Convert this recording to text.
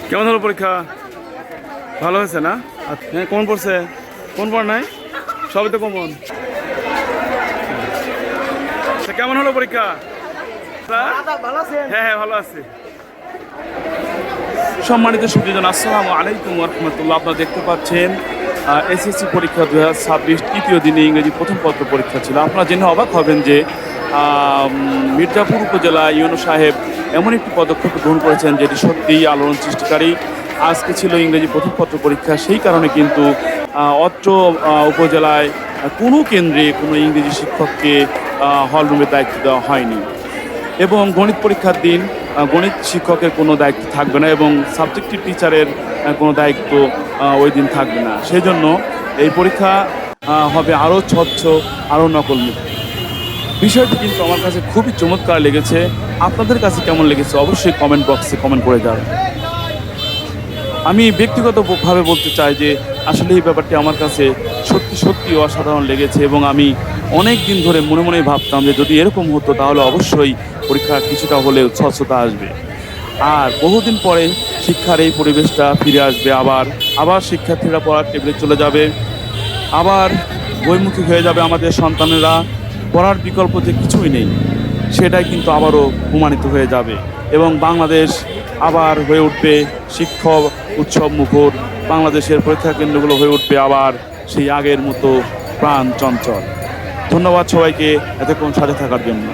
কেমন হলো পরীক্ষা? ভালো হয়েছে না? হ্যাঁ, কোন পড়ছে? কোন পড় নাই? সবই তো কমন। কেমন হলো পরীক্ষা? হ্যাঁ হ্যাঁ, ভালো আছি। সম্মানিত সুধীজন, আসসালামু আলাইকুম রহমতুল্লাহ। আপনারা দেখতে পাচ্ছেন এসএসসি পরীক্ষা 2026 তৃতীয় দিনে ইংরেজি প্রথম পত্র পরীক্ষা ছিল। আপনারা জেনে অবাক হবেন যে মির্জাপুর উপজেলা ইউনো সাহেব এমন একটি পদক্ষেপ গ্রহণ করেছেন যেটি সত্যিই আলোড়ন সৃষ্টিকারী। আজকে ছিল ইংরেজি প্রথম পত্র পরীক্ষা, সেই কারণে কিন্তু অত্র উপজেলায় কোনো কেন্দ্রে কোনো ইংরেজি শিক্ষককে হলরুমের দায়িত্ব দেওয়া হয়নি এবং গণিত পরীক্ষার দিন গণিত শিক্ষকের কোনো দায়িত্ব থাকবে না এবং সাবজেক্টিভ টিচারের কোনো দায়িত্ব ওই দিন থাকবে না। সেই জন্য এই পরীক্ষা হবে আরও স্বচ্ছ, আরও নকলমুক্ত। বিষয়টি কিন্তু আমার কাছে খুবই চমৎকার লেগেছে। আপনাদের কাছে কেমন লেগেছে অবশ্যই কমেন্ট বক্সে কমেন্ট করে যাবেন। আমি ব্যক্তিগতভাবে বলতে চাই যে আসলে এই ব্যাপারটি আমার কাছে সত্যি সত্যি অসাধারণ লেগেছে এবং আমি অনেক দিন ধরে মনে মনে ভাবতাম যে যদি এরকম হতো তাহলে অবশ্যই পরীক্ষা কিছুটা হলেও স্বচ্ছতা আসবে। আর বহুদিন পরে শিক্ষার এই পরিবেশটা ফিরে আসবে। আবার শিক্ষার্থীরা পড়ার টেবিলে চলে যাবে, আবার বইমুখী হয়ে যাবে আমাদের সন্তানেরা। পড়ার বিকল্প যে কিছুই নেই সেটাই কিন্তু আবারও প্রমাণিত হয়ে যাবে এবং বাংলাদেশ আবার হয়ে উঠবে শিক্ষক উৎসব মুখর। বাংলাদেশের পরীক্ষা কেন্দ্রগুলো হয়ে উঠবে আবার সেই আগের মতো প্রাণ চঞ্চল। ধন্যবাদ সবাইকে এতক্ষণ সাথে থাকার জন্য।